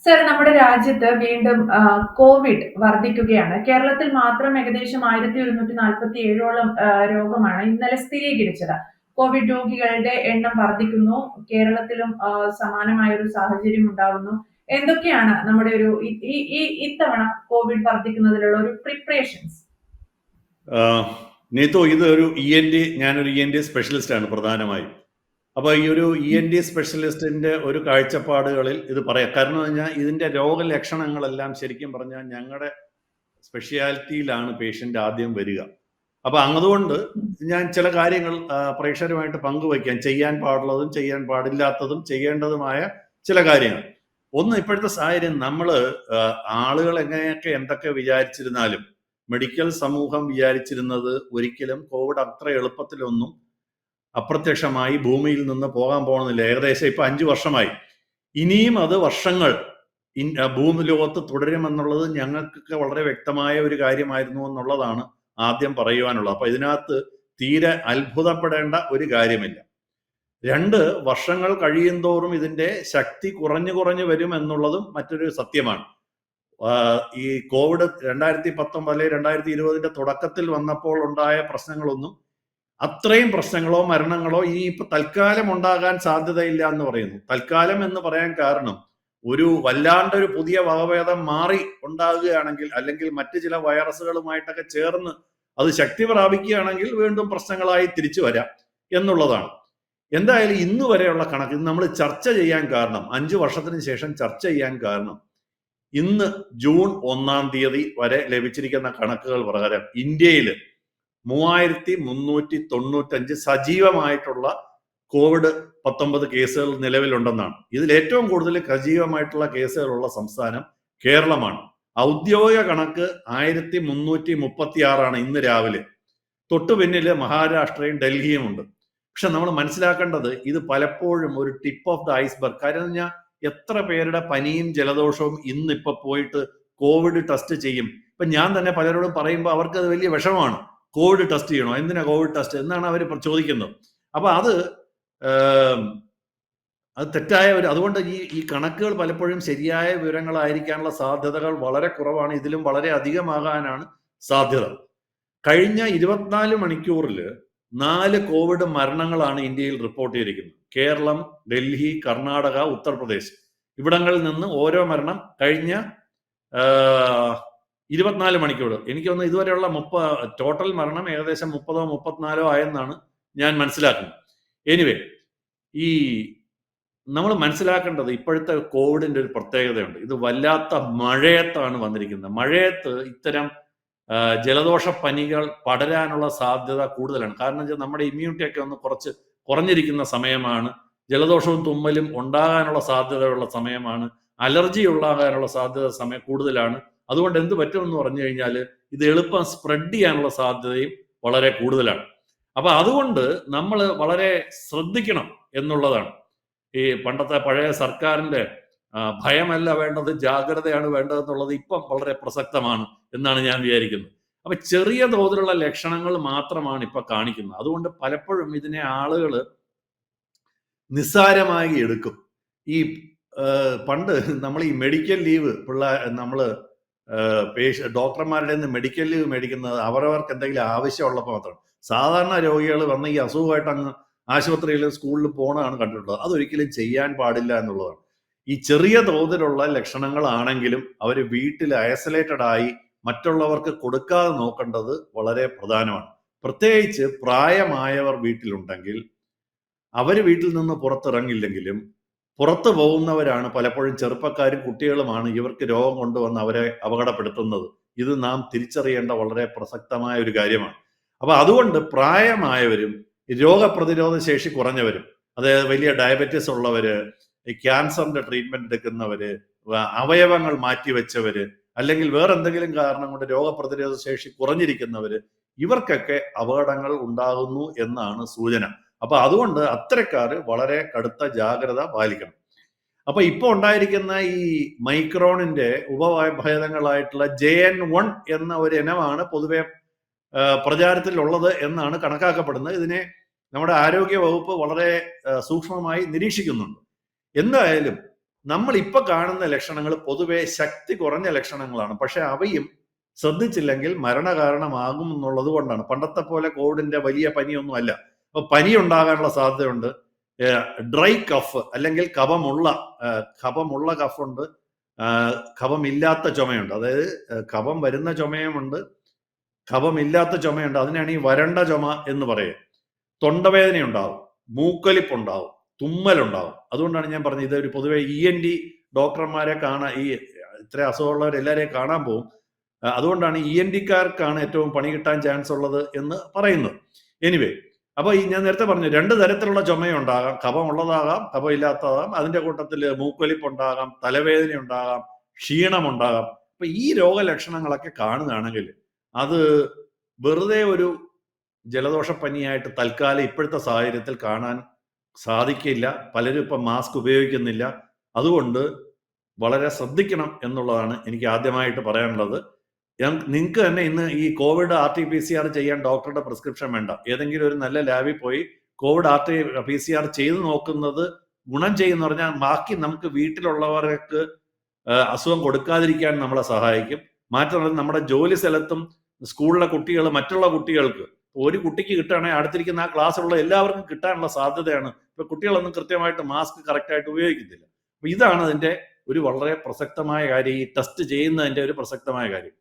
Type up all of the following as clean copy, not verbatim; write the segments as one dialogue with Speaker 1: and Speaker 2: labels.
Speaker 1: Sir, നമ്മുടെ രാജ്യത്ത് വീണ്ടും കോവിഡ് വർദ്ധിക്കുകയാണ്. കേരളത്തിൽ മാത്രം ഏകദേശം 1147ഓളം രോഗമാണ് ഇന്നലെ സ്ഥിരീകരിച്ചത്. കോവിഡ് രോഗികളുടെ എണ്ണം വർദ്ധിക്കുന്നു. കേരളത്തിലും സമാനമായ ഒരു സാഹചര്യം ഉണ്ടാകുന്നു. എന്തൊക്കെയാണ് നമ്മുടെ ഒരു ഇത്തവണ കോവിഡ് വർദ്ധിക്കുന്നതിലുള്ള ഒരു പ്രിപ്പറേഷൻസ്?
Speaker 2: നീതു, ഇത് ഒരു ഞാനൊരു ENT സ്പെഷ്യലിസ്റ്റ് ആണ് പ്രധാനമായും. അപ്പോൾ ഈ ഒരു ENT സ്പെഷ്യലിസ്റ്റിന്റെ ഒരു കാഴ്ചപ്പാടുകളിൽ ഇത് പറയാം. കാരണം പറഞ്ഞാൽ ഇതിന്റെ രോഗലക്ഷണങ്ങളെല്ലാം ശരിക്കും പറഞ്ഞാൽ ഞങ്ങളുടെ സ്പെഷ്യാലിറ്റിയിലാണ് പേഷ്യന്റ് ആദ്യം വരിക. അപ്പൊ അതുകൊണ്ട് ഞാൻ ചില കാര്യങ്ങൾ പ്രേക്ഷകരുമായിട്ട് പങ്കുവയ്ക്കാൻ, ചെയ്യാൻ പാടുള്ളതും ചെയ്യാൻ പാടില്ലാത്തതും ചെയ്യേണ്ടതുമായ ചില കാര്യങ്ങൾ. ഒന്ന്, ഇപ്പോഴത്തെ സാഹചര്യം ആളുകൾ എങ്ങനെയൊക്കെ എന്തൊക്കെ വിചാരിച്ചിരുന്നാലും മെഡിക്കൽ സമൂഹം വിചാരിച്ചിരുന്നത് ഒരിക്കലും കോവിഡ് അത്ര എളുപ്പത്തിലൊന്നും അപ്രത്യക്ഷമായി ഭൂമിയിൽ നിന്ന് പോകാൻ പോകുന്നില്ല. ഏകദേശം ഇപ്പൊ 5 വർഷമായി. ഇനിയും അത് വർഷങ്ങൾ ഭൂമി ലോകത്ത് തുടരുമെന്നുള്ളത് ഞങ്ങൾക്കൊക്കെ വളരെ വ്യക്തമായ ഒരു കാര്യമായിരുന്നു എന്നുള്ളതാണ് ആദ്യം പറയുവാനുള്ളത്. അപ്പൊ ഇതിനകത്ത് തീരെ അത്ഭുതപ്പെടേണ്ട ഒരു കാര്യമില്ല. 2 വർഷങ്ങൾ കഴിയും തോറും ഇതിന്റെ ശക്തി കുറഞ്ഞു വരും എന്നുള്ളതും മറ്റൊരു സത്യമാണ്. ഈ കോവിഡ് 2019 2020 തുടക്കത്തിൽ വന്നപ്പോൾ ഉണ്ടായ പ്രശ്നങ്ങളൊന്നും അത്രയും പ്രശ്നങ്ങളോ മരണങ്ങളോ ഇനിയിപ്പോ തൽക്കാലം ഉണ്ടാകാൻ സാധ്യതയില്ല എന്ന് പറയുന്നു. തൽക്കാലം എന്ന് പറയാൻ കാരണം, ഒരു വല്ലാണ്ടൊരു പുതിയ വകഭേദം മാറി ഉണ്ടാകുകയാണെങ്കിൽ, അല്ലെങ്കിൽ മറ്റു ചില വൈറസുകളുമായിട്ടൊക്കെ ചേർന്ന് അത് ശക്തി പ്രാപിക്കുകയാണെങ്കിൽ വീണ്ടും പ്രശ്നങ്ങളായി തിരിച്ചു വരാം എന്നുള്ളതാണ്. എന്തായാലും ഇന്ന് വരെയുള്ള കണക്ക് നമ്മൾ ചർച്ച ചെയ്യാൻ കാരണം, 5 വർഷത്തിന് ശേഷം ചർച്ച ചെയ്യാൻ കാരണം, ഇന്ന് ജൂൺ 1-ാം തീയതി വരെ ലഭിച്ചിരിക്കുന്ന കണക്കുകൾ പ്രകാരം ഇന്ത്യയിൽ 3395 സജീവമായിട്ടുള്ള COVID-19 കേസുകൾ നിലവിലുണ്ടെന്നാണ്. ഇതിൽ ഏറ്റവും കൂടുതൽ സജീവമായിട്ടുള്ള കേസുകളുള്ള സംസ്ഥാനം കേരളമാണ്. ഔദ്യോഗിക കണക്ക് 1336 ഇന്ന് രാവിലെ. തൊട്ടു പിന്നില് മഹാരാഷ്ട്രയും ഡൽഹിയും ഉണ്ട്. പക്ഷെ നമ്മൾ മനസ്സിലാക്കേണ്ടത്, ഇത് പലപ്പോഴും ഒരു ടിപ്പ് ഓഫ് ദ ഐസ്ബർഗ്. കാരണം ഞാൻ എത്ര പേരുടെ പനിയും ജലദോഷവും ഇന്നിപ്പോ പോയിട്ട് കോവിഡ് ടെസ്റ്റ് ചെയ്യും. ഇപ്പൊ ഞാൻ തന്നെ പലരോടും പറയുമ്പോൾ അവർക്ക് അത് വലിയ വിഷമമാണ്. കോവിഡ് ടെസ്റ്റ് ചെയ്യണോ, എന്തിനാ കോവിഡ് ടെസ്റ്റ് എന്നാണ് അവർ ചോദിക്കുന്നത്. അപ്പൊ അത് തെറ്റായ അതുകൊണ്ട് ഈ കണക്കുകൾ പലപ്പോഴും ശരിയായ വിവരങ്ങളായിരിക്കാനുള്ള സാധ്യതകൾ വളരെ കുറവാണ്. ഇതിലും വളരെ അധികമാകാനാണ് സാധ്യത. കഴിഞ്ഞ 24 മണിക്കൂറിൽ 4 കോവിഡ് മരണങ്ങളാണ് ഇന്ത്യയിൽ റിപ്പോർട്ട് ചെയ്തിരിക്കുന്നത്. കേരളം, ഡൽഹി, കർണാടക, ഉത്തർപ്രദേശ് ഇവിടങ്ങളിൽ നിന്ന് ഓരോ മരണം കഴിഞ്ഞ 24 മണിക്കൂർ. എനിക്ക് തോന്നുന്നു ഇതുവരെയുള്ള ടോട്ടൽ മരണം ഏകദേശം 30-ഓ 34-ഓ ആയെന്നാണ് ഞാൻ മനസ്സിലാക്കുന്നത്. എനിവേ, ഈ നമ്മൾ മനസ്സിലാക്കേണ്ടത്, ഇപ്പോഴത്തെ കോവിഡിന്റെ ഒരു പ്രത്യേകതയുണ്ട്. ഇത് വല്ലാത്ത മഴയത്താണ് വന്നിരിക്കുന്നത്. മഴയത്ത് ഇത്തരം ജലദോഷ പനികൾ പടരാനുള്ള സാധ്യത കൂടുതലാണ്. കാരണം വെച്ചാൽ നമ്മുടെ ഇമ്മ്യൂണിറ്റി ഒക്കെ ഒന്ന് കുറച്ച് കുറഞ്ഞിരിക്കുന്ന സമയമാണ്. ജലദോഷവും തുമ്മലും ഉണ്ടാകാനുള്ള സാധ്യതയുള്ള സമയമാണ്. അലർജി ഉണ്ടാകാനുള്ള സാധ്യത കൂടുതലാണ്. അതുകൊണ്ട് എന്ത് പറ്റുമെന്ന് പറഞ്ഞു കഴിഞ്ഞാൽ ഇത് എളുപ്പം സ്പ്രെഡ് ചെയ്യാനുള്ള സാധ്യതയും വളരെ കൂടുതലാണ്. അപ്പൊ അതുകൊണ്ട് നമ്മൾ വളരെ ശ്രദ്ധിക്കണം എന്നുള്ളതാണ്. ഈ പണ്ടത്തെ പഴയ സർക്കാരിന്റെ ഭയമല്ല വേണ്ടത്, ജാഗ്രതയാണ് വേണ്ടതെന്നുള്ളത് ഇപ്പം വളരെ പ്രസക്തമാണ് എന്നാണ് ഞാൻ വിചാരിക്കുന്നത്. അപ്പൊ ചെറിയ തോതിലുള്ള ലക്ഷണങ്ങൾ മാത്രമാണ് ഇപ്പൊ കാണിക്കുന്നത്. അതുകൊണ്ട് പലപ്പോഴും ഇതിനെ ആളുകൾ നിസ്സാരമായി എടുക്കും. ഈ പണ്ട് നമ്മൾ ഈ മെഡിക്കൽ ലീവ് ഡോക്ടർമാരുടെ നിന്ന് മെഡിക്കൽ ലീവ് മേടിക്കുന്നത് അവരവർക്ക് എന്തെങ്കിലും ആവശ്യമുള്ളപ്പോൾ മാത്രം. സാധാരണ രോഗികൾ വന്ന ഈ അസുഖമായിട്ട് അങ്ങ് ആശുപത്രിയിലും സ്കൂളിലും പോകണമാണ് കണ്ടിട്ടുള്ളത്. അതൊരിക്കലും ചെയ്യാൻ പാടില്ല എന്നുള്ളതാണ്. ഈ ചെറിയ തോതിലുള്ള ലക്ഷണങ്ങളാണെങ്കിലും അവർ വീട്ടിൽ ഐസൊലേറ്റഡ് ആയി മറ്റുള്ളവർക്ക് കൊടുക്കാതെ നോക്കേണ്ടത് വളരെ പ്രധാനമാണ്. പ്രത്യേകിച്ച് പ്രായമായവർ വീട്ടിലുണ്ടെങ്കിൽ അവർ വീട്ടിൽ നിന്ന് പുറത്തിറങ്ങില്ലെങ്കിലും പുറത്തു പോകുന്നവരാണ് പലപ്പോഴും ചെറുപ്പക്കാരും കുട്ടികളുമാണ് ഇവർക്ക് രോഗം കൊണ്ടുവന്ന് അവരെ അപകടപ്പെടുത്തുന്നത്. ഇത് നാം തിരിച്ചറിയേണ്ട വളരെ പ്രസക്തമായ ഒരു കാര്യമാണ്. അപ്പൊ അതുകൊണ്ട് പ്രായമായവരും രോഗപ്രതിരോധ ശേഷി കുറഞ്ഞവരും, അതായത് വലിയ ഡയബറ്റീസ് ഉള്ളവര്, ക്യാൻസറിന്റെ ട്രീറ്റ്മെന്റ് എടുക്കുന്നവര്, അവയവങ്ങൾ മാറ്റിവെച്ചവര്, അല്ലെങ്കിൽ വേറെ എന്തെങ്കിലും കാരണം കൊണ്ട് രോഗപ്രതിരോധ ശേഷി കുറഞ്ഞിരിക്കുന്നവര്, ഇവർക്കൊക്കെ അപകടങ്ങൾ ഉണ്ടാകുന്നു എന്നാണ് സൂചന. അപ്പൊ അതുകൊണ്ട് അത്തരക്കാർ വളരെ കടുത്ത ജാഗ്രത പാലിക്കണം. അപ്പൊ ഇപ്പൊ ഉണ്ടായിരിക്കുന്ന ഈ മൈക്രോണിന്റെ ഉപഭേദങ്ങളായിട്ടുള്ള JN1 എന്ന ഒരു ഇനമാണ് പൊതുവെ പ്രചാരത്തിലുള്ളത് എന്നാണ് കണക്കാക്കപ്പെടുന്നത്. ഇതിനെ നമ്മുടെ ആരോഗ്യ വകുപ്പ് വളരെ സൂക്ഷ്മമായി നിരീക്ഷിക്കുന്നുണ്ട്. എന്തായാലും നമ്മൾ ഇപ്പൊ കാണുന്ന ലക്ഷണങ്ങൾ പൊതുവെ ശക്തി കുറഞ്ഞ ലക്ഷണങ്ങളാണ്. പക്ഷെ അവയും ശ്രദ്ധിച്ചില്ലെങ്കിൽ മരണകാരണമാകും എന്നുള്ളത് കൊണ്ടാണ്. പണ്ടത്തെ പോലെ കോവിഡിന്റെ വലിയ പനിയൊന്നും അല്ല. അപ്പൊ പനി ഉണ്ടാകാനുള്ള സാധ്യതയുണ്ട്. ഡ്രൈ കഫ് അല്ലെങ്കിൽ കഫമുള്ള കഫുണ്ട്, കഫമില്ലാത്ത ചുമയുണ്ട്. അതായത് കഫം വരുന്ന ചുമയുമുണ്ട്, കഫമില്ലാത്ത ചുമയുണ്ട്. അതിനാണ് ഈ വരണ്ട ചുമ എന്ന് പറയുക. തൊണ്ടവേദന ഉണ്ടാവും, മൂക്കൊലിപ്പുണ്ടാവും, തുമ്മലുണ്ടാവും. അതുകൊണ്ടാണ് ഞാൻ പറഞ്ഞത് ഇതൊരു പൊതുവെ ENT ഡോക്ടർമാരെ ഈ ഇത്ര അസുഖമുള്ളവരെല്ലാവരെയും കാണാൻ പോകും. അതുകൊണ്ടാണ് ENTക്കാർക്കാണ് ഏറ്റവും പണി കിട്ടാൻ ചാൻസ് ഉള്ളത് എന്ന് പറയുന്നത്. എനിവേ, അപ്പൊ ഞാൻ നേരത്തെ പറഞ്ഞു 2 തരത്തിലുള്ള ചുമയുണ്ടാകാം. കഫമുള്ളതാകാം, കഫമില്ലാത്തതാകാം. അതിന്റെ കൂട്ടത്തിൽ മൂക്കൊലിപ്പുണ്ടാകാം, തലവേദന ഉണ്ടാകാം, ക്ഷീണമുണ്ടാകാം. അപ്പൊ ഈ രോഗലക്ഷണങ്ങളൊക്കെ കാണുകയാണെങ്കിൽ അത് വെറുതെ ഒരു ജലദോഷപ്പനിയായിട്ട് തൽക്കാലം ഇപ്പോഴത്തെ സാഹചര്യത്തിൽ കാണാൻ സാധിക്കില്ല. പലരും ഇപ്പം മാസ്ക് ഉപയോഗിക്കുന്നില്ല. അതുകൊണ്ട് വളരെ ശ്രദ്ധിക്കണം എന്നുള്ളതാണ് എനിക്ക് ആദ്യമായിട്ട് പറയാനുള്ളത്. നിങ്ങൾക്ക് തന്നെ ഇന്ന് ഈ കോവിഡ് RT-PCR ചെയ്യാൻ ഡോക്ടറുടെ പ്രിസ്ക്രിപ്ഷൻ വേണ്ട. ഏതെങ്കിലും ഒരു നല്ല ലാബിൽ പോയി കോവിഡ് RT-PCR ചെയ്ത് നോക്കുന്നത് ഗുണം ചെയ്യുന്ന പറഞ്ഞാൽ ബാക്കി നമുക്ക് വീട്ടിലുള്ളവർക്ക് അസുഖം കൊടുക്കാതിരിക്കാൻ നമ്മളെ സഹായിക്കും. മാത്രമല്ല നമ്മുടെ ജോലി സ്ഥലത്തും സ്കൂളിലെ കുട്ടികൾ മറ്റുള്ള കുട്ടികൾക്ക് ഒരു കുട്ടിക്ക് കിട്ടുകയാണെങ്കിൽ അടുത്തിരിക്കുന്ന ആ ക്ലാസ്സിലുള്ള എല്ലാവർക്കും കിട്ടാനുള്ള സാധ്യതയാണ്. ഇപ്പൊ കുട്ടികളൊന്നും കൃത്യമായിട്ട് മാസ്ക് കറക്റ്റായിട്ട് ഉപയോഗിക്കുന്നില്ല. അപ്പൊ ഇതാണ് അതിന്റെ ഒരു വളരെ പ്രസക്തമായ കാര്യം, ഈ ടെസ്റ്റ് ചെയ്യുന്നതിന്റെ ഒരു പ്രസക്തമായ കാര്യം.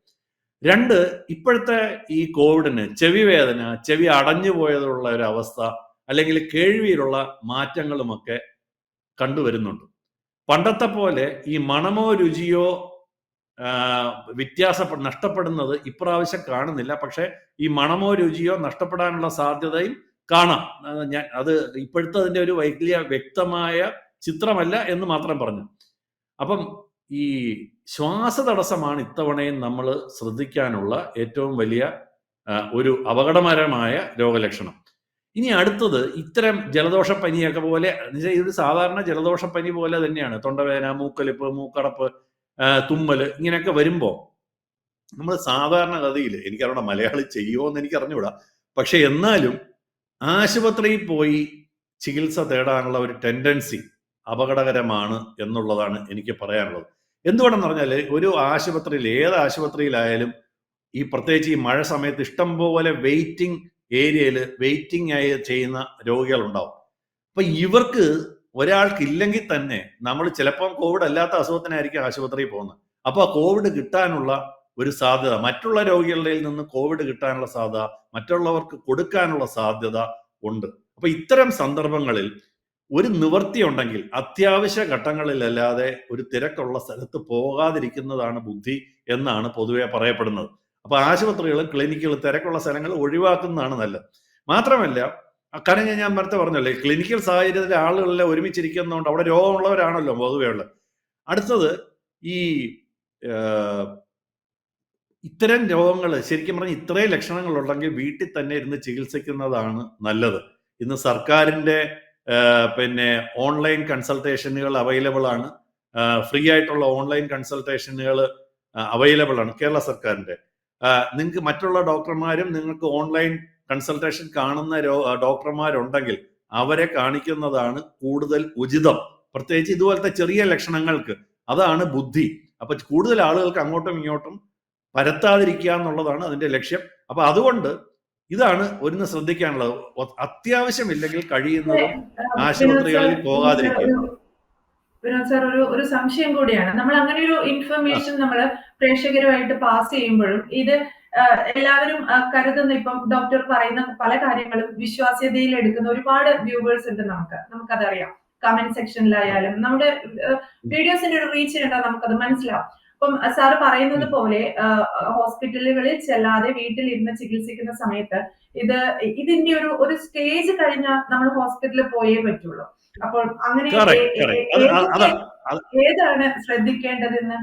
Speaker 2: 2, ഇപ്പോഴത്തെ ഈ കോവിഡിന് ചെവി വേദന, ചെവി അടഞ്ഞു പോയതുള്ള ഒരു അവസ്ഥ, അല്ലെങ്കിൽ കേൾവിയിലുള്ള മാറ്റങ്ങളുമൊക്കെ കണ്ടുവരുന്നുണ്ട്. പണ്ടത്തെ പോലെ ഈ മണമോ രുചിയോ നഷ്ടപ്പെടുന്നത് ഇപ്രാവശ്യം കാണുന്നില്ല. പക്ഷെ ഈ മണമോ രുചിയോ നഷ്ടപ്പെടാനുള്ള സാധ്യതയും കാണാം. അത് ഇപ്പോഴത്തെ അതിന്റെ ഒരു വലിയ വ്യക്തമായ ചിത്രമല്ല എന്ന് മാത്രം പറഞ്ഞു. അപ്പം ഈ ശ്വാസതടസ്സമാണ് ഇത്തവണയും നമ്മൾ ശ്രദ്ധിക്കാനുള്ള ഏറ്റവും വലിയ ഒരു അപകടകരമായ രോഗലക്ഷണം. ഇനി അടുത്തത് ഇത്തരം ജലദോഷപ്പനിയൊക്കെ പോലെ, ഇത് സാധാരണ ജലദോഷപ്പനി പോലെ തന്നെയാണ്. തൊണ്ടവേദന, മൂക്കൊലിപ്പ്, മൂക്കടപ്പ്, തുമ്മല് ഇങ്ങനെയൊക്കെ വരുമ്പോൾ നമ്മൾ സാധാരണഗതിയിൽ, എനിക്കറിയണ മലയാളി ചെയ്യുമോ എന്ന് എനിക്ക് അറിഞ്ഞുകൂടാ, പക്ഷെ എന്നാലും ആശുപത്രിയിൽ പോയി ചികിത്സ തേടാനുള്ള ഒരു ടെൻഡൻസി അപകടകരമാണ് എന്നുള്ളതാണ് എനിക്ക് പറയാനുള്ളത്. എന്തുകൊണ്ടെന്ന് പറഞ്ഞാൽ ഒരു ആശുപത്രിയിൽ, ഏത് ആശുപത്രിയിലായാലും ഈ പ്രത്യേകിച്ച് ഈ മഴ സമയത്ത് ഇഷ്ടം പോലെ വെയിറ്റിംഗ് ഏരിയയിൽ വെയിറ്റിംഗ് ആയി ചെയ്യുന്ന രോഗികളുണ്ടാവും. അപ്പൊ ഇവർക്ക് ഒരാൾക്ക് ഇല്ലെങ്കിൽ തന്നെ നമ്മൾ ചിലപ്പോൾ കോവിഡ് അല്ലാത്ത അസുഖത്തിനായിരിക്കും ആശുപത്രിയിൽ പോകുന്നത്. അപ്പൊ ആ കോവിഡ് കിട്ടാനുള്ള ഒരു സാധ്യത, മറ്റുള്ള രോഗികളുടെ നിന്ന് കോവിഡ് കിട്ടാനുള്ള സാധ്യത, മറ്റുള്ളവർക്ക് കൊടുക്കാനുള്ള സാധ്യത ഉണ്ട്. അപ്പൊ ഇത്തരം സന്ദർഭങ്ങളിൽ ഒരു നിവൃത്തി ഉണ്ടെങ്കിൽ അത്യാവശ്യ ഘട്ടങ്ങളിലല്ലാതെ ഒരു തിരക്കുള്ള സ്ഥലത്ത് പോകാതിരിക്കുന്നതാണ് ബുദ്ധി എന്നാണ് പൊതുവെ പറയപ്പെടുന്നത്. അപ്പൊ ആശുപത്രികളും ക്ലിനിക്കുകളും തിരക്കുള്ള സ്ഥലങ്ങൾ ഒഴിവാക്കുന്നതാണ് നല്ലത്. മാത്രമല്ല, കാരണം ഞാൻ നേരത്തെ പറഞ്ഞല്ലേ, ക്ലിനിക്കൽ സാഹചര്യത്തിൽ ആളുകളെല്ലാം ഒരുമിച്ചിരിക്കുന്നതുകൊണ്ട് അവിടെ രോഗമുള്ളവരാണല്ലോ പൊതുവെ ഉള്ളത്. അടുത്തത് ഈ ഇത്തരം രോഗങ്ങൾ ശരിക്കും പറഞ്ഞാൽ ഇത്രയും ലക്ഷണങ്ങൾ ഉണ്ടെങ്കിൽ വീട്ടിൽ തന്നെ ഇരുന്ന് ചികിത്സിക്കുന്നതാണ് നല്ലത്. ഇന്ന് സർക്കാരിന്റെ ഓൺലൈൻ കൺസൾട്ടേഷനുകൾ അവൈലബിൾ ആണ്. ഫ്രീ ആയിട്ടുള്ള ഓൺലൈൻ കൺസൾട്ടേഷനുകൾ അവൈലബിൾ ആണ് കേരള സർക്കാരിന്റെ. നിങ്ങൾക്ക് മറ്റുള്ള ഡോക്ടർമാരും നിങ്ങൾക്ക് ഓൺലൈൻ കൺസൾട്ടേഷൻ കാണുന്ന ഡോക്ടർമാരുണ്ടെങ്കിൽ അവരെ കാണിക്കുന്നതാണ് കൂടുതൽ ഉചിതം. പ്രത്യേകിച്ച് ഇതുപോലത്തെ ചെറിയ ലക്ഷണങ്ങൾക്ക് അതാണ് ബുദ്ധി. അപ്പൊ കൂടുതൽ ആളുകൾക്ക് അങ്ങോട്ടും ഇങ്ങോട്ടും പരത്താതിരിക്കുക എന്നുള്ളതാണ് അതിന്റെ ലക്ഷ്യം. അപ്പൊ അതുകൊണ്ട് ഇതാണ് ഒന്ന് ശ്രദ്ധിക്കാനുള്ളത്. അത്യാവശ്യമില്ലെങ്കിൽ കഴിയുന്നതും ആശുപത്രികളിൽ പോകാതിരിക്കുക.
Speaker 1: വിനോദ് സാർ, ഒരു സംശയം കൂടിയാണ്. നമ്മൾ അങ്ങനെ ഒരു ഇൻഫർമേഷൻ നമ്മൾ പ്രേക്ഷകരുമായിട്ട് പാസ് ചെയ്യുമ്പോഴും ഇത് എല്ലാവരും കരുതുന്ന, ഇപ്പം ഡോക്ടർ പറയുന്ന പല കാര്യങ്ങളും വിശ്വാസ്യതയിൽ എടുക്കുന്ന ഒരുപാട് വ്യൂവേഴ്സ് ഉണ്ട്. നമുക്കതറിയാം. കമന്റ് സെക്ഷനിലായാലും നമ്മുടെ വീഡിയോസിന്റെ ഒരു റീച്ച് കണ്ടാൽ നമുക്കത് മനസ്സിലാവും. അപ്പം സാറ് പറയുന്നത് പോലെ ഹോസ്പിറ്റലുകളിൽ ചെല്ലാതെ വീട്ടിലിരുന്ന് ചികിത്സിക്കുന്ന സമയത്ത് ഇതിന്റെ ഒരു സ്റ്റേജ് കഴിഞ്ഞാൽ നമ്മൾ ഹോസ്പിറ്റലിൽ പോയേ പറ്റുള്ളൂ. അപ്പോൾ അങ്ങനെ ഏതാണ് ശ്രദ്ധിക്കേണ്ടതെന്ന്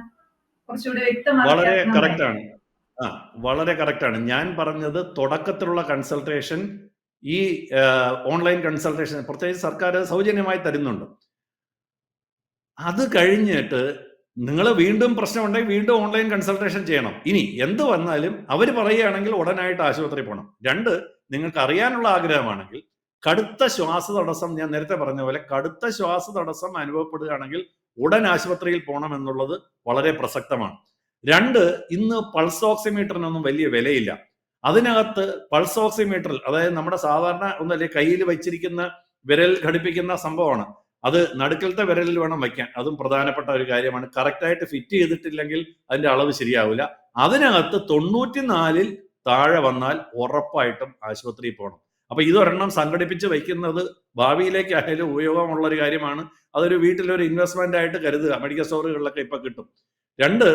Speaker 1: കുറച്ചുകൂടി വ്യക്തമാക്കാൻ.
Speaker 2: വളരെ കറക്റ്റ് ആണ്. ഞാൻ പറഞ്ഞത് തുടക്കത്തിലുള്ള കൺസൾട്ടേഷൻ, ഈ ഓൺലൈൻ കൺസൾട്ടേഷൻ പ്രത്യേകിച്ച് സർക്കാർ സൗജന്യമായി തരുന്നുണ്ട്. അത് കഴിഞ്ഞിട്ട് നിങ്ങൾ വീണ്ടും പ്രശ്നമുണ്ടെങ്കിൽ വീണ്ടും ഓൺലൈൻ കൺസൾട്ടേഷൻ ചെയ്യണം. ഇനി എന്ത് വന്നാലും അവർ പറയുകയാണെങ്കിൽ ഉടനായിട്ട് ആശുപത്രി പോകണം. 2, നിങ്ങൾക്ക് അറിയാനുള്ള ആഗ്രഹമാണെങ്കിൽ കടുത്ത ശ്വാസതടസ്സം, ഞാൻ നേരത്തെ പറഞ്ഞ പോലെ കടുത്ത ശ്വാസതടസ്സം അനുഭവപ്പെടുകയാണെങ്കിൽ ഉടൻ ആശുപത്രിയിൽ പോകണം എന്നുള്ളത് വളരെ പ്രസക്തമാണ്. 2, ഇന്ന് പൾസ് ഓക്സിമീറ്ററിനൊന്നും വലിയ വിലയില്ല. അതിനകത്ത് പൾസ് ഓക്സിമീറ്ററിൽ, അതായത് നമ്മുടെ സാധാരണ ഒന്നല്ലേ കയ്യിൽ വെച്ചിരിക്കുന്ന വിരൽ ഘടിപ്പിക്കുന്ന സംഭവമാണ്, അത് നടുക്കലത്തെ വിരലിൽ വേണം വയ്ക്കാൻ. അതും പ്രധാനപ്പെട്ട ഒരു കാര്യമാണ്. കറക്റ്റായിട്ട് ഫിറ്റ് ചെയ്തിട്ടില്ലെങ്കിൽ അതിന്റെ അളവ് ശരിയാവില്ല. അതിനകത്ത് 94-ൽ താഴെ വന്നാൽ ഉറപ്പായിട്ടും ആശുപത്രിയിൽ പോകണം. അപ്പൊ ഇതൊരെണ്ണം സംഘടിപ്പിച്ച് വയ്ക്കുന്നത് ഭാവിയിലേക്കായാലും ഉപയോഗമുള്ള ഒരു കാര്യമാണ്. അതൊരു വീട്ടിലൊരു ഇൻവെസ്റ്റ്മെന്റ് ആയിട്ട് കരുതുക. മെഡിക്കൽ സ്റ്റോറുകളിലൊക്കെ ഇപ്പൊ കിട്ടും. 2,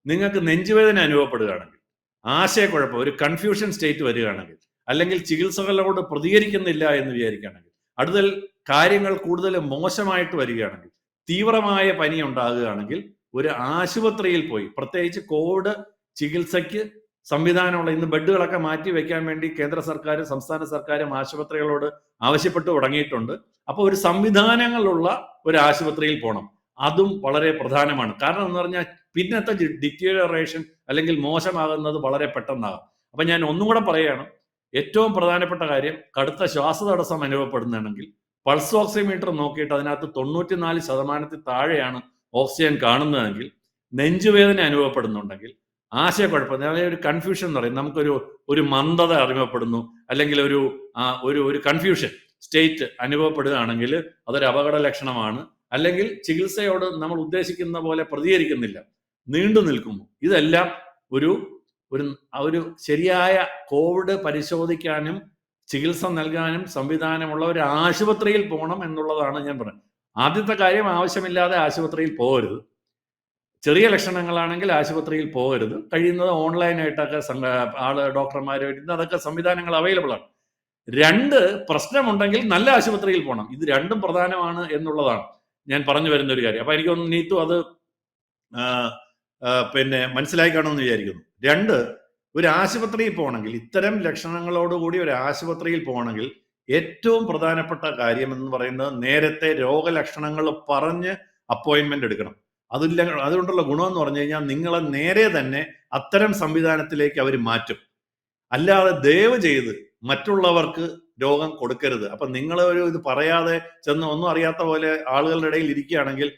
Speaker 2: നിങ്ങൾക്ക് നെഞ്ചുവേദന അനുഭവപ്പെടുകയാണെങ്കിൽ, ആശയക്കുഴപ്പം, ഒരു കൺഫ്യൂഷൻ സ്റ്റേറ്റ് വരികയാണെങ്കിൽ, അല്ലെങ്കിൽ ചികിത്സകളോട് പ്രതികരിക്കുന്നില്ല എന്ന് വിചാരിക്കുകയാണെങ്കിൽ, അടുത്തൽ കാര്യങ്ങൾ കൂടുതൽ മോശമായിട്ട് വരികയാണെങ്കിൽ, തീവ്രമായ പനി ഉണ്ടാകുകയാണെങ്കിൽ, ഒരു ആശുപത്രിയിൽ പോയി, പ്രത്യേകിച്ച് കോവിഡ് ചികിത്സയ്ക്ക് സംവിധാനമുള്ള, ഇന്ന് ബെഡുകളൊക്കെ മാറ്റി വെക്കാൻ വേണ്ടി കേന്ദ്ര സർക്കാരും സംസ്ഥാന സർക്കാരും ആശുപത്രികളോട് ആവശ്യപ്പെട്ടു തുടങ്ങിയിട്ടുണ്ട്. അപ്പോൾ ഒരു സംവിധാനങ്ങളുള്ള ഒരു ആശുപത്രിയിൽ പോകണം. അതും വളരെ പ്രധാനമാണ്. കാരണം എന്ന് പറഞ്ഞാൽ പിന്നത്തെ ഡിറ്റീരിയറേഷൻ അല്ലെങ്കിൽ മോശമാകുന്നത് വളരെ പെട്ടെന്നാകും. അപ്പൊ ഞാൻ ഒന്നും കൂടെ പറയുകയാണ്, ഏറ്റവും പ്രധാനപ്പെട്ട കാര്യം, കടുത്ത ശ്വാസതടസ്സം അനുഭവപ്പെടുന്നുണ്ടെങ്കിൽ പൾസ് ഓക്സിമീറ്റർ നോക്കിയിട്ട് അതിനകത്ത് 94% താഴെയാണ് ഓക്സിജൻ കാണുന്നതെങ്കിൽ, നെഞ്ചുവേദന അനുഭവപ്പെടുന്നുണ്ടെങ്കിൽ, ആശയക്കുഴപ്പം, അതായത് ഒരു കൺഫ്യൂഷൻ എന്ന് പറയും, നമുക്കൊരു മന്ദത അനുഭവപ്പെടുന്നു, അല്ലെങ്കിൽ ഒരു കൺഫ്യൂഷൻ സ്റ്റേറ്റ് അനുഭവപ്പെടുകയാണെങ്കിൽ അതൊരു അപകട ലക്ഷണമാണ്. അല്ലെങ്കിൽ ചികിത്സയോട് നമ്മൾ ഉദ്ദേശിക്കുന്ന പോലെ പ്രതികരിക്കുന്നില്ല, നീണ്ടു നിൽക്കുന്നു. ഇതെല്ലാം ഒരു ശരിയായ കോവിഡ് പരിശോധിക്കാനും ചികിത്സ നൽകാനും സംവിധാനമുള്ള ഒരു ആശുപത്രിയിൽ പോകണം എന്നുള്ളതാണ് ഞാൻ പറയുന്നത്. ആദ്യത്തെ കാര്യം, ആവശ്യമില്ലാതെ ആശുപത്രിയിൽ പോകരുത്. ചെറിയ ലക്ഷണങ്ങളാണെങ്കിൽ ആശുപത്രിയിൽ പോകരുത്. കഴിയുന്നത് ഓൺലൈനായിട്ടൊക്കെ ഡോക്ടർമാർ ഇന്ന് അതൊക്കെ സംവിധാനങ്ങൾ അവൈലബിൾ ആണ്. 2, പ്രശ്നമുണ്ടെങ്കിൽ നല്ല ആശുപത്രിയിൽ പോകണം. ഇത് രണ്ടും പ്രധാനമാണ് എന്നുള്ളതാണ് ഞാൻ പറഞ്ഞു വരുന്ന ഒരു കാര്യം. അപ്പൊ എനിക്കൊന്ന് നീത്തു അത് പിന്നെ മനസ്സിലായി കാണുമെന്ന് വിചാരിക്കുന്നു. 2, ഒരു ആശുപത്രിയിൽ പോകണമെങ്കിൽ, ഇത്തരം ലക്ഷണങ്ങളോടുകൂടി ഒരു ആശുപത്രിയിൽ പോകണമെങ്കിൽ ഏറ്റവും പ്രധാനപ്പെട്ട കാര്യം എന്ന് പറയുന്നത്, നേരത്തെ രോഗലക്ഷണങ്ങൾ പറഞ്ഞ് അപ്പോയിന്റ്മെന്റ് എടുക്കണം. അതുകൊണ്ടുള്ള ഗുണമെന്ന് പറഞ്ഞു കഴിഞ്ഞാൽ, നിങ്ങളെ നേരെ തന്നെ അത്തരം സംവിധാനത്തിലേക്ക് അവർ മാറ്റും. അല്ലാതെ ദയവ് ചെയ്ത് മറ്റുള്ളവർക്ക് രോഗം കൊടുക്കരുത്. അപ്പൊ നിങ്ങൾ ഇത് പറയാതെ ചെന്ന് ഒന്നും അറിയാത്ത പോലെ ആളുകളുടെ ഇടയിൽ ഇരിക്കുകയാണെങ്കിൽ,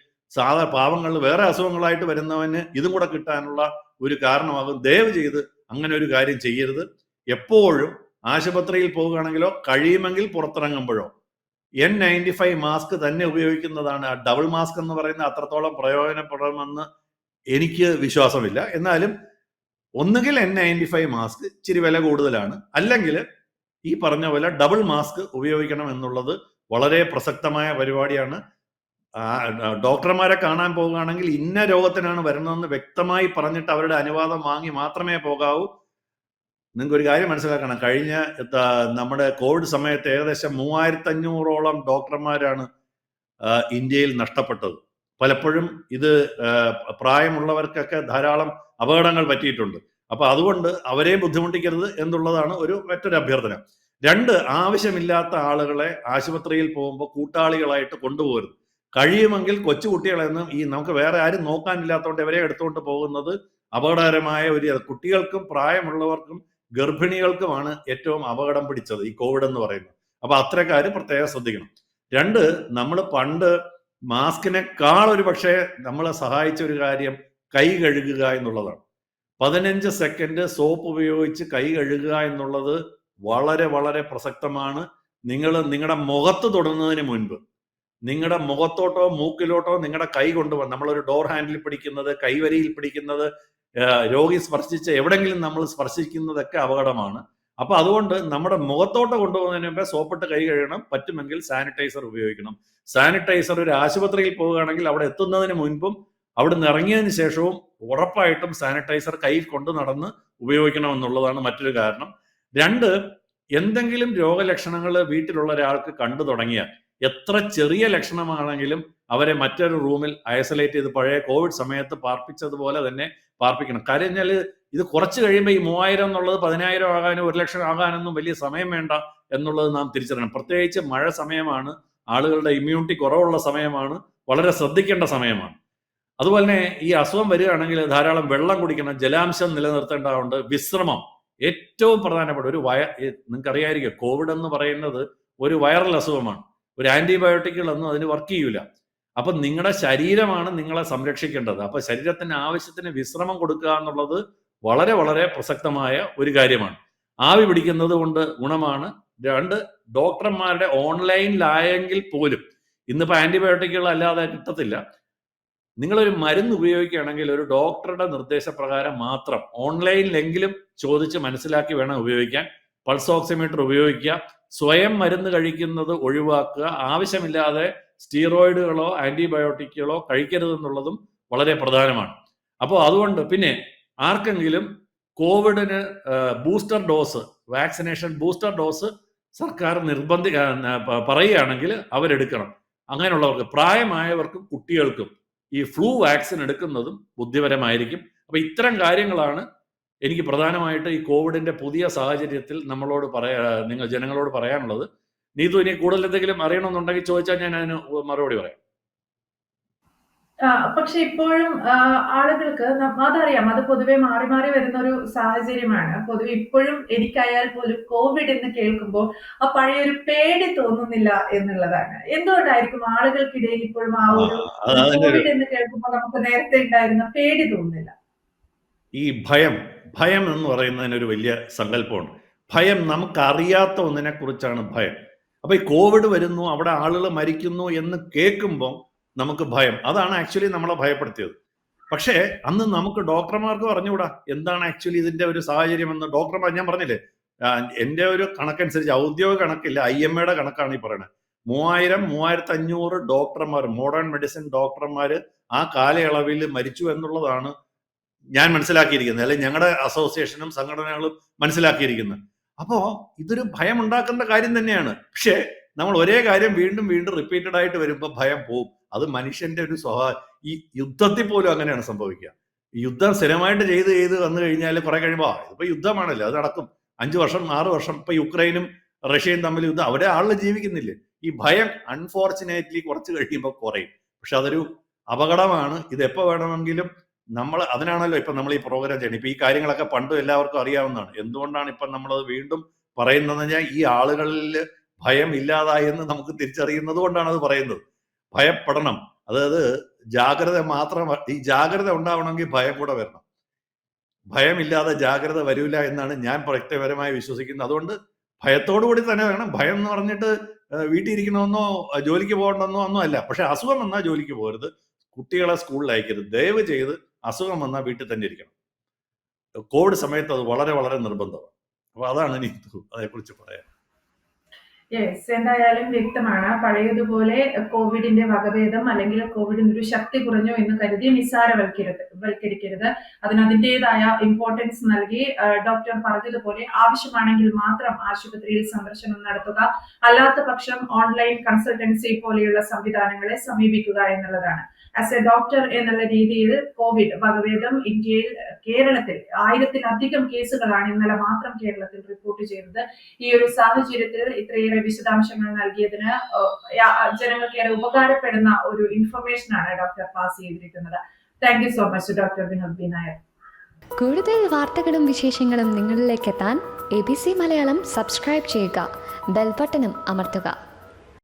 Speaker 2: പാവങ്ങളിൽ വേറെ അസുഖങ്ങളായിട്ട് വരുന്നവന് ഇതും കൂടെ കിട്ടാനുള്ള ഒരു കാരണമാകും. ദയവ് ചെയ്ത് അങ്ങനെ ഒരു കാര്യം ചെയ്യരുത്. എപ്പോഴും ആശുപത്രിയിൽ പോവുകയാണെങ്കിലോ, കഴിയുമെങ്കിൽ പുറത്തിറങ്ങുമ്പോഴോ N95 മാസ്ക് തന്നെ ഉപയോഗിക്കുന്നതാണ്. ഡബിൾ മാസ്ക് എന്ന് പറയുന്ന അത്രത്തോളം പ്രയോജനപ്പെടുമെന്ന് എനിക്ക് വിശ്വാസമില്ല. എന്നാലും ഒന്നുകിൽ N95 മാസ്ക് ഇച്ചിരി വില കൂടുതലാണ്, അല്ലെങ്കിൽ ഈ പറഞ്ഞ പോലെ ഡബിൾ മാസ്ക് ഉപയോഗിക്കണം എന്നുള്ളത് വളരെ പ്രസക്തമായ പരിപാടിയാണ്. ഡോക്ടർമാരെ കാണാൻ പോകുകയാണെങ്കിൽ ഇന്ന രോഗത്തിനാണ് വരുന്നതെന്ന് വ്യക്തമായി പറഞ്ഞിട്ട് അവരുടെ അനുവാദം വാങ്ങി മാത്രമേ പോകാവൂ. നിങ്ങൾക്ക് ഒരു കാര്യം മനസ്സിലാക്കണം, കഴിഞ്ഞ നമ്മുടെ കോവിഡ് സമയത്ത് ഏകദേശം 3500ഓളം ഡോക്ടർമാരാണ് ഇന്ത്യയിൽ നഷ്ടപ്പെട്ടത്. പലപ്പോഴും ഇത് പ്രായമുള്ളവർക്കൊക്കെ ധാരാളം അപകടങ്ങൾ പറ്റിയിട്ടുണ്ട്. അപ്പൊ അതുകൊണ്ട് അവരെ ബുദ്ധിമുട്ടിക്കരുത് എന്നുള്ളതാണ് മറ്റൊരു അഭ്യർത്ഥന. 2, ആവശ്യമില്ലാത്ത ആളുകളെ ആശുപത്രിയിൽ പോകുമ്പോൾ കൂട്ടാളികളായിട്ട് കൊണ്ടുപോകരുത്. കഴിയുമെങ്കിൽ കൊച്ചുകുട്ടികളെന്നും, നമുക്ക് വേറെ ആരും നോക്കാനില്ലാത്തതുകൊണ്ട് ഇവരെ എടുത്തുകൊണ്ട് പോകുന്നത് അപകടകരമായ കുട്ടികൾക്കും പ്രായമുള്ളവർക്കും ഗർഭിണികൾക്കുമാണ് ഏറ്റവും അപകടം പിടിച്ചത് ഈ കോവിഡ് എന്ന് പറയുന്നത്. അപ്പൊ അത്തരക്കാര് പ്രത്യേകം ശ്രദ്ധിക്കണം. 2, നമ്മൾ പണ്ട് മാസ്കിനേക്കാൾ ഒരു പക്ഷേ നമ്മളെ സഹായിച്ച ഒരു കാര്യം കൈ കഴുകുക എന്നുള്ളതാണ്. 15 സെക്കൻഡ് സോപ്പ് ഉപയോഗിച്ച് കൈ കഴുകുക എന്നുള്ളത് വളരെ വളരെ പ്രസക്തമാണ്. നിങ്ങളുടെ മുഖത്ത് തൊടുന്നതിന് മുൻപ് നിങ്ങളുടെ മുഖത്തോട്ടോ മൂക്കിലോട്ടോ നിങ്ങളുടെ കൈ കൊണ്ടുപോകാം. നമ്മളൊരു ഡോർ ഹാൻഡിൽ പിടിക്കുന്നത്, കൈവരിയിൽ പിടിക്കുന്നത്, രോഗി സ്പർശിച്ച എവിടെങ്കിലും നമ്മൾ സ്പർശിക്കുന്നതൊക്കെ അപകടമാണ്. അപ്പൊ അതുകൊണ്ട് നമ്മുടെ മുഖത്തോട്ട് കൊണ്ടുപോകുന്നതിന് മുമ്പേ സോപ്പിട്ട് കൈ കഴുകണം. പറ്റുമെങ്കിൽ സാനിറ്റൈസർ ഉപയോഗിക്കണം. സാനിറ്റൈസർ ഒരു ആശുപത്രിയിൽ പോവുകയാണെങ്കിൽ അവിടെ എത്തുന്നതിന് മുൻപും അവിടെ നിന്ന് ഇറങ്ങിയതിന് ശേഷവും ഉറപ്പായിട്ടും സാനിറ്റൈസർ കയ്യിൽ കൊണ്ടു നടന്ന് ഉപയോഗിക്കണം എന്നുള്ളതാണ് മറ്റൊരു കാരണം. 2, എന്തെങ്കിലും രോഗലക്ഷണങ്ങൾ വീട്ടിലുള്ള ഒരാൾക്ക് കണ്ടു തുടങ്ങിയാൽ, എത്ര ചെറിയ ലക്ഷണമാണെങ്കിലും അവരെ മറ്റൊരു റൂമിൽ ഐസൊലേറ്റ് ചെയ്ത് പഴയ കോവിഡ് സമയത്ത് പാർപ്പിച്ചതുപോലെ തന്നെ പാർപ്പിക്കണം. കാര്യം കഴിഞ്ഞാൽ ഇത് കുറച്ച് കഴിയുമ്പോൾ ഈ 3000 എന്നുള്ളത് 10000 ആകാനോ 1,00,000 ആകാനൊന്നും വലിയ സമയം വേണ്ട എന്നുള്ളത് നാം തിരിച്ചറിയണം. പ്രത്യേകിച്ച് മഴ സമയമാണ്, ആളുകളുടെ ഇമ്മ്യൂണിറ്റി കുറവുള്ള സമയമാണ്, വളരെ ശ്രദ്ധിക്കേണ്ട സമയമാണ്. അതുപോലെ തന്നെ ഈ അസുഖം വരികയാണെങ്കിൽ ധാരാളം വെള്ളം കുടിക്കണം, ജലാംശം നിലനിർത്തേണ്ടതുണ്ട്, വിശ്രമം ഏറ്റവും പ്രധാനപ്പെട്ട നിങ്ങൾക്കറിയായിരിക്കും, കോവിഡ് എന്ന് പറയുന്നത് ഒരു വൈറൽ അസുഖമാണ്. ഒരു ആന്റിബയോട്ടിക്കുകളൊന്നും അതിന് വർക്ക് ചെയ്യൂല. അപ്പൊ നിങ്ങളുടെ ശരീരമാണ് നിങ്ങളെ സംരക്ഷിക്കേണ്ടത്. അപ്പൊ ശരീരത്തിന് ആവശ്യത്തിന് വിശ്രമം കൊടുക്കുക എന്നുള്ളത് വളരെ വളരെ പ്രസക്തമായ ഒരു കാര്യമാണ്. ആവി പിടിക്കുന്നത് കൊണ്ട് ഗുണമാണ്. 2, ഡോക്ടർമാരുടെ ഓൺലൈനിലായെങ്കിൽ പോലും ഇന്നിപ്പോൾ ആന്റിബയോട്ടിക്കുകൾ അല്ലാതെ കിട്ടത്തില്ല. നിങ്ങളൊരു മരുന്ന് ഉപയോഗിക്കുകയാണെങ്കിൽ ഒരു ഡോക്ടറുടെ നിർദ്ദേശപ്രകാരം മാത്രം ഓൺലൈനിലെങ്കിലും ചോദിച്ച് മനസ്സിലാക്കി വേണം ഉപയോഗിക്കാൻ. പൾസ് ഓക്സിമീറ്റർ ഉപയോഗിക്കുക. സ്വയം മരുന്ന് കഴിക്കുന്നത് ഒഴിവാക്കുക. ആവശ്യമില്ലാതെ സ്റ്റീറോയിഡുകളോ ആന്റിബയോട്ടിക്കുകളോ കഴിക്കരുതെന്നുള്ളതും വളരെ പ്രധാനമാണ്. അപ്പോൾ അതുകൊണ്ട് പിന്നെ ആർക്കെങ്കിലും കോവിഡിന് booster dose, vaccination booster dose സർക്കാർ പറയുകയാണെങ്കിൽ അവരെടുക്കണം. അങ്ങനെയുള്ളവർക്ക്, പ്രായമായവർക്കും കുട്ടികൾക്കും ഈ ഫ്ലൂ വാക്സിൻ എടുക്കുന്നതും ബുദ്ധിപരമായിരിക്കും. അപ്പൊ ഇത്തരം കാര്യങ്ങളാണ് എനിക്ക് പ്രധാനമായിട്ട് ഈ കോവിഡിന്റെ പുതിയ സാഹചര്യത്തിൽ നിങ്ങൾ ജനങ്ങളോട് പറയാനുള്ളത്. നീതു, ഇനി കൂടുതൽ എന്തെങ്കിലും അറിയണമെന്നുണ്ടെങ്കിൽ ചോദിച്ചാൽ ഞാൻ അതിന് മറുപടി പറയാം.
Speaker 1: പക്ഷെ ഇപ്പോഴും ആളുകൾക്ക് അതറിയാം, അത് പൊതുവെ മാറി മാറി വരുന്ന ഒരു സാഹചര്യമാണ്. പൊതുവെ ഇപ്പോഴും എനിക്കായാൽ പോലും കോവിഡ് എന്ന് കേൾക്കുമ്പോൾ ആ പഴയൊരു പേടി തോന്നുന്നില്ല എന്നുള്ളതാണ്. എന്തുകൊണ്ടായിരിക്കും ആളുകൾക്കിടയിൽ ഇപ്പോഴും ആ ഒരു കോവിഡ് എന്ന് കേൾക്കുമ്പോൾ നമുക്ക് നേരത്തെ ഉണ്ടായിരുന്ന പേടി തോന്നുന്നില്ല?
Speaker 2: ഈ ഭയം എന്ന് പറയുന്നതിനൊരു വലിയ സങ്കല്പമുണ്ട്. ഭയം, നമുക്കറിയാത്ത ഒന്നിനെ കുറിച്ചാണ് ഭയം. അപ്പൊ ഈ കോവിഡ് വരുന്നു, അവിടെ ആളുകൾ മരിക്കുന്നു എന്ന് കേൾക്കുമ്പോൾ നമുക്ക് ഭയം. അതാണ് ആക്ച്വലി നമ്മളെ ഭയപ്പെടുത്തിയത്. പക്ഷേ അന്ന് നമുക്ക് ഡോക്ടർമാർക്ക് പറഞ്ഞുകൂടാ എന്താണ് ആക്ച്വലി ഇതിന്റെ ഒരു സാഹചര്യം എന്ന്. ഡോക്ടർമാർ, ഞാൻ പറഞ്ഞില്ലേ, എൻ്റെ ഒരു കണക്കനുസരിച്ച്, ഔദ്യോഗിക കണക്കില്ല, IMAയുടെ കണക്കാണ് ഈ പറയുന്നത്. 3500 ഡോക്ടർമാർ, മോഡേൺ മെഡിസിൻ ഡോക്ടർമാർ ആ കാലയളവിൽ മരിച്ചു എന്നുള്ളതാണ് ഞാൻ മനസ്സിലാക്കിയിരിക്കുന്നത്, അല്ലെങ്കിൽ ഞങ്ങളുടെ അസോസിയേഷനും സംഘടനകളും മനസ്സിലാക്കിയിരിക്കുന്നത്. അപ്പോ ഇതൊരു ഭയം ഉണ്ടാക്കുന്ന കാര്യം തന്നെയാണ്. പക്ഷേ നമ്മൾ ഒരേ കാര്യം വീണ്ടും വീണ്ടും റിപ്പീറ്റഡ് ആയിട്ട് വരുമ്പോൾ ഭയം പോവും. അത് മനുഷ്യന്റെ ഒരു സ്വഭാവം. ഈ യുദ്ധത്തിൽ പോലും അങ്ങനെയാണ് സംഭവിക്കുക. യുദ്ധം സ്ഥിരമായിട്ട് ചെയ്ത് വന്നു കഴിഞ്ഞാൽ കുറെ കഴിയുമ്പോൾ ഇതിപ്പോ യുദ്ധമാണല്ലോ, അത് നടക്കും. 5 വർഷം 6 വർഷം ഇപ്പൊ യുക്രൈനും റഷ്യയും തമ്മിൽ യുദ്ധം, അവിടെ ആളുകൾ ജീവിക്കുന്നില്ലേ. ഈ ഭയം അൺഫോർച്ചുനേറ്റ്ലി കുറച്ച് കഴിയുമ്പോൾ കുറയും. പക്ഷെ അതൊരു അപകടമാണ്. ഇത് എപ്പോ വേണമെങ്കിലും അതിനാണല്ലോ ഇപ്പൊ നമ്മൾ ഈ പ്രോഗ്രാം ചെയ്യണം. ഇപ്പൊ ഈ കാര്യങ്ങളൊക്കെ പണ്ടും എല്ലാവർക്കും അറിയാവുന്നതാണ്. എന്തുകൊണ്ടാണ് ഇപ്പൊ നമ്മളത് വീണ്ടും പറയുന്നതെന്ന് വെച്ചാൽ ഈ ആളുകളിൽ ഭയം ഇല്ലാതായി എന്ന് നമുക്ക് തിരിച്ചറിയുന്നത് കൊണ്ടാണ് അത് പറയുന്നത്. ഭയപ്പെടണം. അതായത് ജാഗ്രത മാത്രം, ഈ ജാഗ്രത ഉണ്ടാവണമെങ്കിൽ ഭയം കൂടെ വരണം. ഭയമില്ലാതെ ജാഗ്രത വരില്ല എന്നാണ് ഞാൻ വ്യക്തിപരമായി വിശ്വസിക്കുന്നത്. അതുകൊണ്ട് ഭയത്തോടു കൂടി തന്നെ വേണം. ഭയം എന്ന് പറഞ്ഞിട്ട് വീട്ടിൽ ഇരിക്കണമെന്നോ ജോലിക്ക് പോകണമെന്നോ ഒന്നും അല്ല. പക്ഷെ അസുഖം വന്നാൽ ജോലിക്ക് പോകരുത്, കുട്ടികളെ സ്കൂളിൽ അയക്കരുത്. ദയവ് ചെയ്ത് അസുഖം വന്നാൽ വീട്ടിൽ തന്നെ ഇരിക്കണം. കോവിഡ് സമയത്ത് അത് വളരെ വളരെ നിർബന്ധമാണ്. അപ്പൊ അതാണ് എനിക്ക് അതേക്കുറിച്ച് പറയാൻ.
Speaker 1: യെസ്, എന്തായാലും വ്യക്തമാണ്. പഴയതുപോലെ കോവിഡിന്റെ വകഭേദം അല്ലെങ്കിൽ കോവിഡിനൊരു ശക്തി കുറഞ്ഞു എന്ന് കരുതി നിസ്സാരവൽക്കരിക്കരുത്. അതിൻ്റെതായ ഇമ്പോർട്ടൻസ് നൽകി ഡോക്ടർ പറഞ്ഞതുപോലെ ആവശ്യമാണെങ്കിൽ മാത്രം ആശുപത്രിയിൽ സന്ദർശനം നടത്തുക, അല്ലാത്ത പക്ഷം ഓൺലൈൻ കൺസൾട്ടൻസി പോലെയുള്ള സംവിധാനങ്ങളെ സമീപിക്കുക എന്നുള്ളതാണ്. ആസ് എ ഡോക്ടർ എന്നുള്ള രീതിയിൽ കോവിഡ് വകഭേദം കേരളത്തിൽ 1000-ലധികം കേസുകളാണ് ഇന്നലെ മാത്രം കേരളത്തിൽ റിപ്പോർട്ട് ചെയ്തത്. ഈ ഒരു സാഹചര്യത്തിൽ ഇത്രയേറെ വിശദാംശങ്ങൾ നൽകിയതിന് ജനങ്ങൾക്ക് ഏറെ ഉപകാരപ്പെടുന്ന ഒരു ഇൻഫർമേഷൻ ആണ് ഡോക്ടർ പാസ് ചെയ്തിരിക്കുന്നത്. Thank you so much doctor Vinod B Nair.
Speaker 3: കൂടുതൽ വാർത്തകളും വിശേഷങ്ങളും നിങ്ങളിലേക്ക് എത്താൻ ABC മലയാളം സബ്സ്ക്രൈബ് ചെയ്യുക, ബെൽ ബട്ടണും അമർത്തുക.